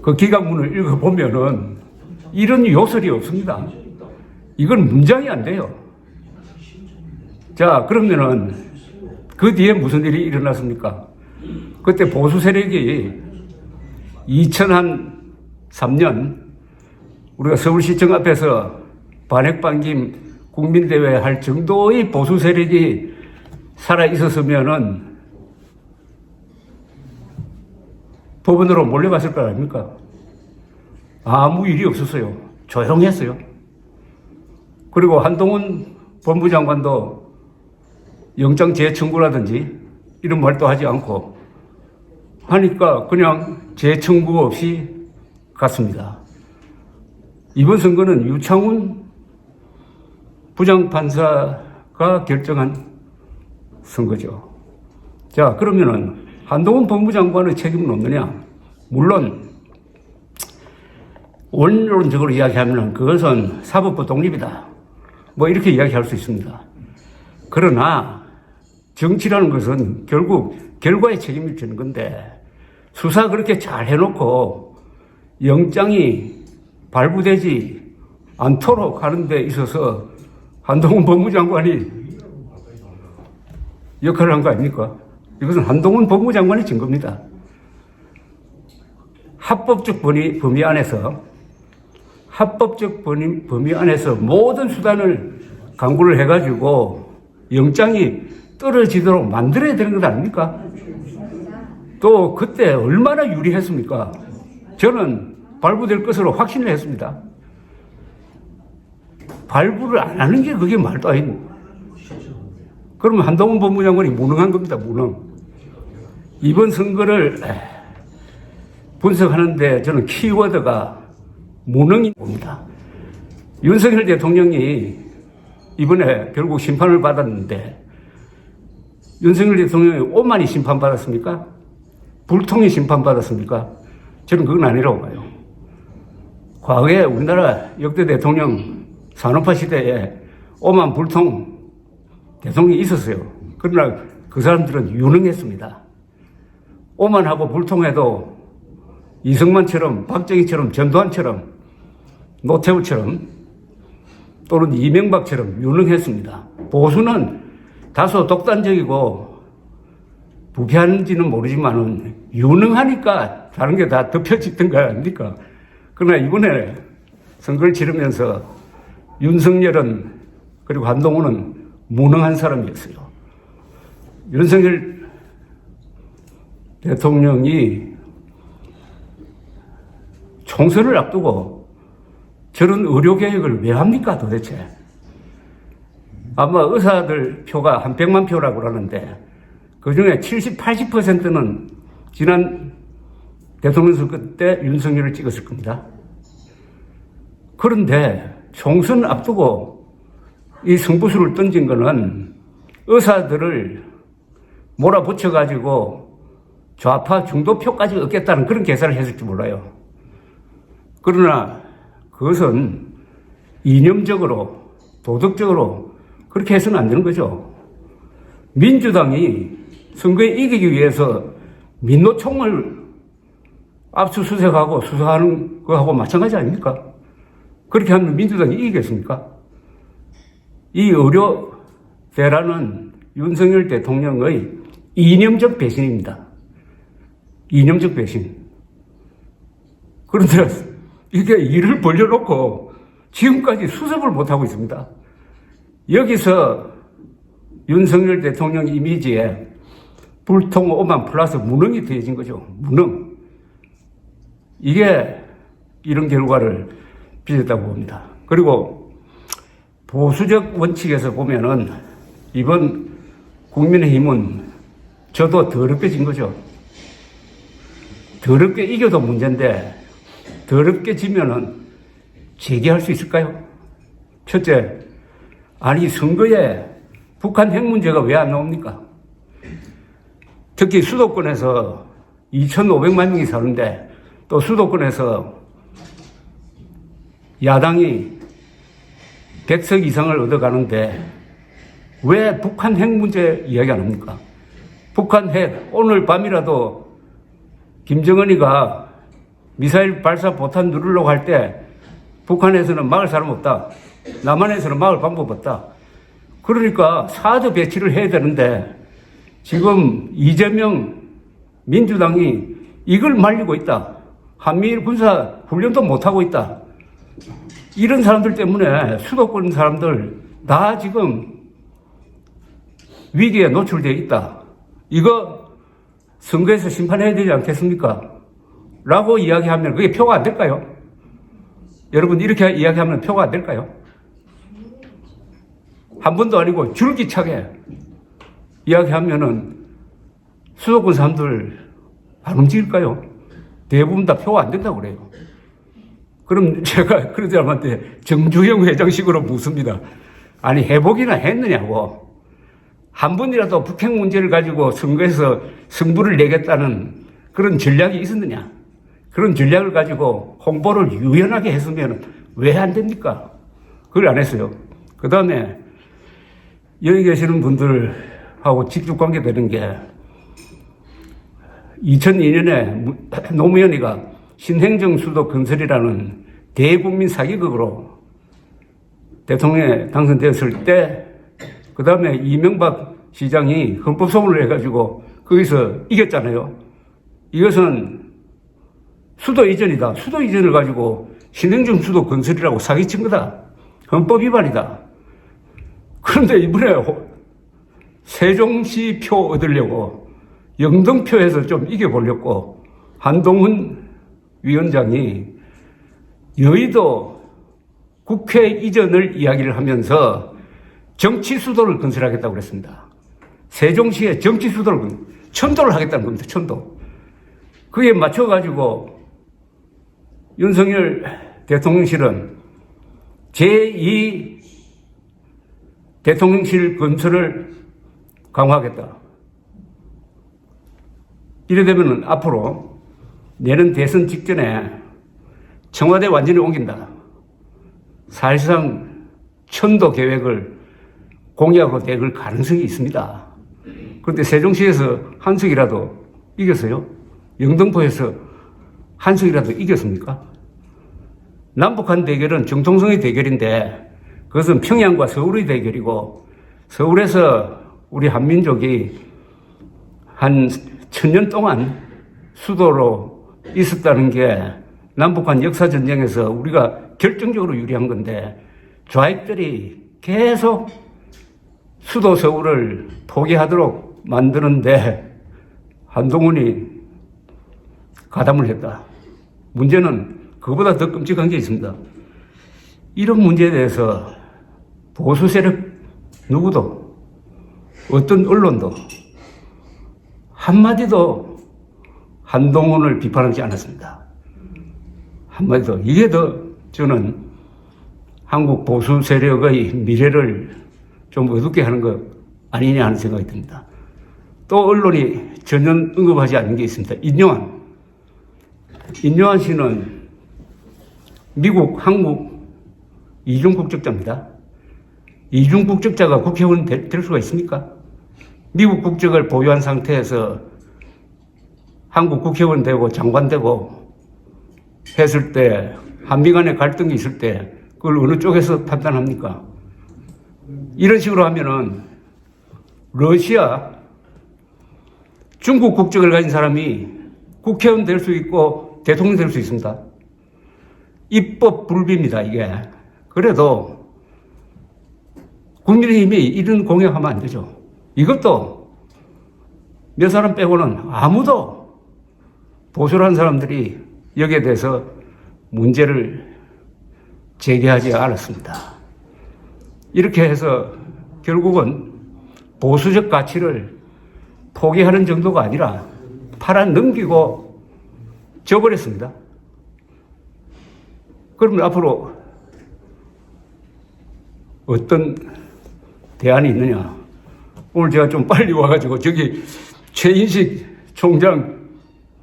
그 기각문을 읽어보면은 이런 요설이 없습니다. 이건 문장이 안 돼요. 자, 그러면은 그 뒤에 무슨 일이 일어났습니까? 그때 보수 세력이 2003년 우리가 서울시청 앞에서 반핵반김 국민대회 할 정도의 보수 세력이 살아 있었으면은 법원으로 몰려갔을 거 아닙니까? 아무 일이 없었어요. 조용했어요. 그리고 한동훈 법무장관도 영장 재청구라든지 이런 말도 하지 않고 하니까 그냥 재청구 없이 갔습니다. 이번 선거는 유창훈 부장판사가 결정한 선거죠. 자, 그러면은 한동훈 법무장관의 책임은 없느냐? 물론 원론적으로 이야기하면 그것은 사법부 독립이다. 뭐 이렇게 이야기할 수 있습니다. 그러나 정치라는 것은 결국 결과에 책임을 지는 건데 수사 그렇게 잘 해놓고 영장이 발부되지 않도록 하는 데 있어서 한동훈 법무장관이 역할을 한 거 아닙니까? 이것은 한동훈 법무장관이 진 겁니다. 합법적 범위 안에서 모든 수단을 강구를 해가지고 영장이 떨어지도록 만들어야 되는 것 아닙니까? 또 그때 얼마나 유리했습니까? 저는 발부될 것으로 확신을 했습니다. 발부를 안 하는 게 그게 말도 아니고. 그러면 한동훈 법무장관이 무능한 겁니다. 무능. 이번 선거를 분석하는데 저는 키워드가 무능이 옵니다. 윤석열 대통령이 이번에 결국 심판을 받았는데 윤석열 대통령이 오만이 심판받았습니까? 불통이 심판받았습니까? 저는 그건 아니라고 봐요. 과거에 우리나라 역대 대통령 산업화 시대에 오만 불통 대통령이 있었어요. 그러나 그 사람들은 유능했습니다. 오만하고 불통해도 이승만처럼, 박정희처럼, 전두환처럼, 노태우처럼 또는 이명박처럼 유능했습니다. 보수는 다소 독단적이고 부패하는지는 모르지만은 유능하니까 다른 게 다 덮여지던 거 아닙니까? 그러나 이번에 선거를 치르면서 윤석열은 그리고 한동훈은 무능한 사람이었어요. 윤석열 대통령이 총선을 앞두고 저런 의료개혁을 왜 합니까 도대체? 아마 의사들 표가 한 100만 표라고 그러는데 그중에 70, 80%는 지난 대통령 선거 때 윤석열을 찍었을 겁니다. 그런데 총선 앞두고 이 승부수를 던진 거는 의사들을 몰아붙여가지고 좌파 중도표까지 얻겠다는 그런 계산을 했을지 몰라요. 그러나 그것은 이념적으로, 도덕적으로 그렇게 해서는 안 되는 거죠. 민주당이 선거에 이기기 위해서 민노총을 압수수색하고 수사하는 거하고 마찬가지 아닙니까? 그렇게 하면 민주당이 이기겠습니까? 이 의료대란은 윤석열 대통령의 이념적 배신입니다. 이념적 배신. 그런데 이게 일을 벌려놓고 지금까지 수습을 못하고 있습니다. 여기서 윤석열 대통령 이미지에 불통, 오만 플러스 무능이 더해진 거죠. 무능. 이게 이런 결과를 빚었다고 봅니다. 그리고 보수적 원칙에서 보면은 이번 국민의힘은 저도 더럽게 진 거죠. 더럽게 이겨도 문제인데 더럽게 지면은 재개할 수 있을까요? 첫째, 아니 선거에 북한 핵 문제가 왜 안 나옵니까? 특히 수도권에서 2,500만 명이 사는데 또 수도권에서 야당이 100석 이상을 얻어가는데 왜 북한 핵 문제 이야기 안 합니까? 북한 핵 오늘 밤이라도 김정은이가 미사일 발사 포탄 누르려고 할 때 북한에서는 막을 사람 없다. 남한에서는 막을 방법 없다. 그러니까 사드 배치를 해야 되는데 지금 이재명 민주당이 이걸 말리고 있다. 한미일 군사 훈련도 못하고 있다. 이런 사람들 때문에 수도권 사람들 다 지금 위기에 노출되어 있다. 이거 선거에서 심판해야 되지 않겠습니까? 라고 이야기하면 그게 표가 안 될까요? 여러분 이렇게 이야기하면 표가 안 될까요? 한 번도 아니고 줄기차게 이야기하면은 수도권 사람들 안 움직일까요? 대부분 다 표가 안 된다고 그래요. 그럼 제가 그런 사람한테 정주영 회장식으로 묻습니다. 아니 해보기나 했느냐고. 한 번이라도 북핵 문제를 가지고 선거에서 승부를 내겠다는 그런 전략이 있었느냐. 그런 전략을 가지고 홍보를 유연하게 했으면 왜 안 됩니까? 그걸 안 했어요. 그 다음에 여기 계시는 분들하고 직접 관계되는 게 2002년에 노무현이가 신행정 수도 건설이라는 대국민 사기극으로 대통령에 당선되었을 때 그 다음에 이명박 시장이 헌법소원을 해가지고 거기서 이겼잖아요. 이것은 수도 이전이다. 수도 이전을 가지고 신행정 수도 건설이라고 사기친 거다. 헌법 위반이다. 그런데 이번에 세종시 표 얻으려고 영등표에서 좀 이겨보려고 한동훈 위원장이 여의도 국회 이전을 이야기를 하면서 정치 수도를 건설하겠다고 그랬습니다. 세종시에 정치 수도를, 천도를 하겠다는 겁니다. 천도. 그에 맞춰가지고 윤석열 대통령실은 제2 대통령실 건설을 강화하겠다. 이래 되면 앞으로 내년 대선 직전에 청와대 완전히 옮긴다. 사실상 천도 계획을 공약으로 내걸 가능성이 있습니다. 그런데 세종시에서 한 석이라도 이겼어요? 영등포에서 한 석이라도 이겼습니까? 남북한 대결은 정통성의 대결인데 그것은 평양과 서울의 대결이고 서울에서 우리 한민족이 한 1000년 동안 수도로 있었다는 게 남북한 역사전쟁에서 우리가 결정적으로 유리한 건데 좌익들이 계속 수도 서울을 포기하도록 만드는데 한동훈이 가담을 했다. 문제는 그보다 더 끔찍한 게 있습니다. 이런 문제에 대해서 보수 세력 누구도 어떤 언론도 한마디도 한동훈을 비판하지 않았습니다. 한마디도. 이게 더 저는 한국 보수 세력의 미래를 좀 어둡게 하는 것 아니냐 하는 생각이 듭니다. 또 언론이 전혀 언급하지 않는 게 있습니다. 인요한 씨는 미국, 한국 이중 국적자입니다. 이중 국적자가 국회의원 될 수가 있습니까? 미국 국적을 보유한 상태에서 한국 국회의원 되고 장관 되고 했을 때 한미 간의 갈등이 있을 때 그걸 어느 쪽에서 판단합니까? 이런 식으로 하면은 러시아, 중국 국적을 가진 사람이 국회의원 될 수 있고 대통령 될 수 있습니다. 입법 불비입니다, 이게. 그래도 국민의힘이 이런 공약하면 안 되죠. 이것도 몇 사람 빼고는 아무도 보수라는 사람들이 여기에 대해서 문제를 제기하지 않았습니다. 이렇게 해서 결국은 보수적 가치를 포기하는 정도가 아니라 팔아 넘기고 져버렸습니다. 그러면 앞으로 어떤 대안이 있느냐. 오늘 제가 좀 빨리 와가지고 저기 최인식 총장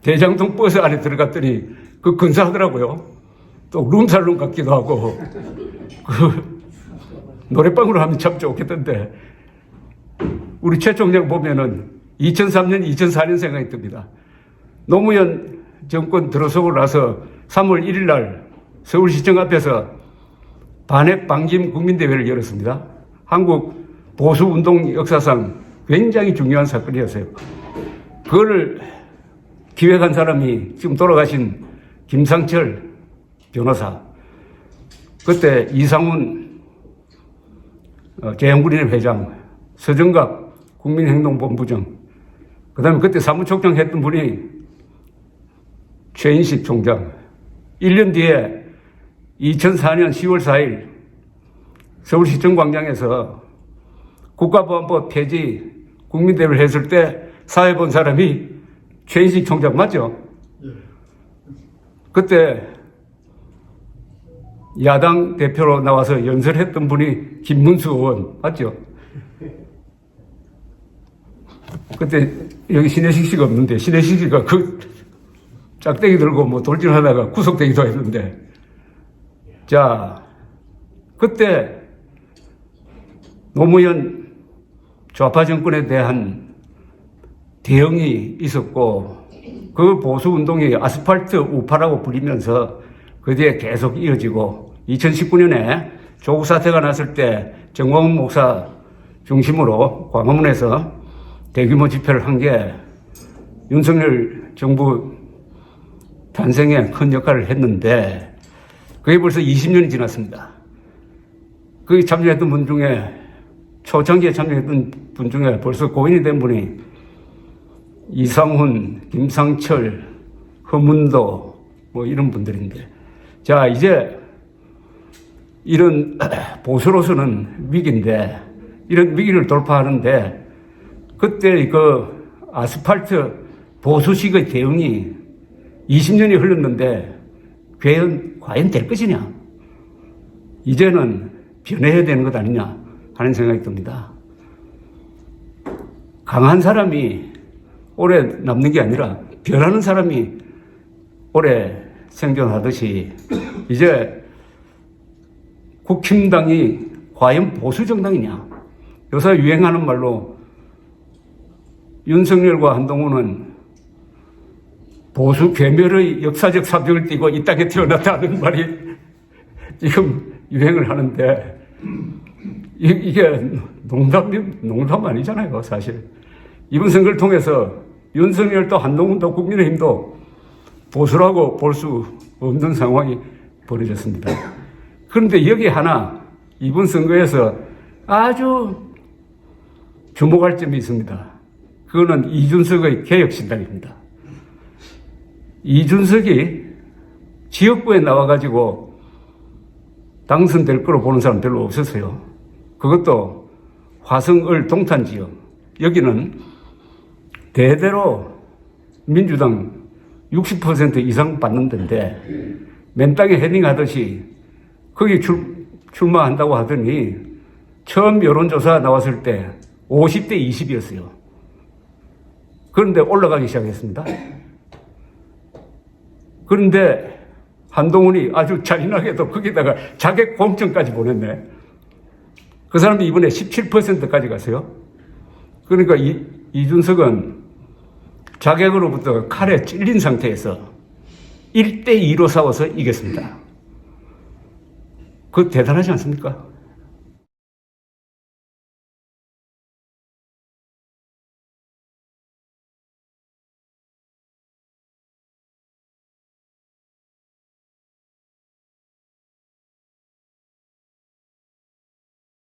대장동 버스 안에 들어갔더니 그 근사하더라고요. 또 룸살롱 같기도 하고 그 노래방으로 하면 참 좋겠던데 우리 최 총장 보면은 2003년, 2004년 생각이 듭니다. 노무현 정권 들어서고 나서 3월 1일 날 서울시청 앞에서 반핵 방짐 국민대회를 열었습니다. 한국 보수운동 역사상 굉장히 중요한 사건이었어요. 그거를 기획한 사람이 지금 돌아가신 김상철 변호사, 그때 이상훈 개헌군인회 회장, 서정갑 국민행동본부장, 그 다음에 그때 사무총장 했던 분이 최인식 총장. 1년 뒤에 2004년 10월 4일 서울시청 광장에서 국가보안법 폐지 국민대회를 했을 때 사회 본 사람이 최인식 총장 맞죠? 그때 야당 대표로 나와서 연설했던 분이 김문수 의원 맞죠? 그때 여기 신혜식 씨가 없는데 신혜식 씨가 그 짝대기 들고 뭐 돌진하다가 구속되기도 했는데, 자, 그때 노무현 좌파 정권에 대한 대응이 있었고, 그 보수운동이 아스팔트 우파라고 불리면서 그 뒤에 계속 이어지고, 2019년에 조국 사태가 났을 때 정광훈 목사 중심으로 광화문에서 대규모 집회를 한 게 윤석열 정부 탄생에 큰 역할을 했는데, 그게 벌써 20년이 지났습니다. 거기 참여했던 분 중에, 초창기에 참여했던 분 중에 벌써 고인이 된 분이 이상훈, 김상철, 허문도 뭐 이런 분들인데, 자, 이제 이런 보수로서는 위기인데, 이런 위기를 돌파하는데, 그때 그 아스팔트 보수식의 대응이 20년이 흘렀는데 과연 될 것이냐? 이제는 변해야 되는 것 아니냐 하는 생각이 듭니다. 강한 사람이 오래 남는 게 아니라 변하는 사람이 오래 생존하듯이 이제 국힘당이 과연 보수정당이냐? 요새 유행하는 말로 윤석열과 한동훈은 보수 괴멸의 역사적 사명을 띠고 이 땅에 태어났다는 말이 지금 유행을 하는데, 이게 농담 아니잖아요, 사실. 이번 선거를 통해서 윤석열도 한동훈도 국민의힘도 보수라고 볼 수 없는 상황이 벌어졌습니다. 그런데 여기 하나, 이번 선거에서 아주 주목할 점이 있습니다. 그거는 이준석의 개혁신당입니다. 이준석이 지역구에 나와가지고 당선될 거로 보는 사람 별로 없었어요. 그것도 화성을 동탄 지역. 여기는 대대로 민주당 60% 이상 받는 데인데, 맨땅에 헤딩하듯이 거기 출마한다고 하더니 처음 여론조사 나왔을 때 50대 20이었어요. 그런데 올라가기 시작했습니다. 그런데 한동훈이 아주 잔인하게도 거기다가 자객 공천까지 보냈네. 그 사람이 이번에 17%까지 갔어요. 그러니까 이준석은 자객으로부터 칼에 찔린 상태에서 1대2로 싸워서 이겼습니다. 그거 대단하지 않습니까?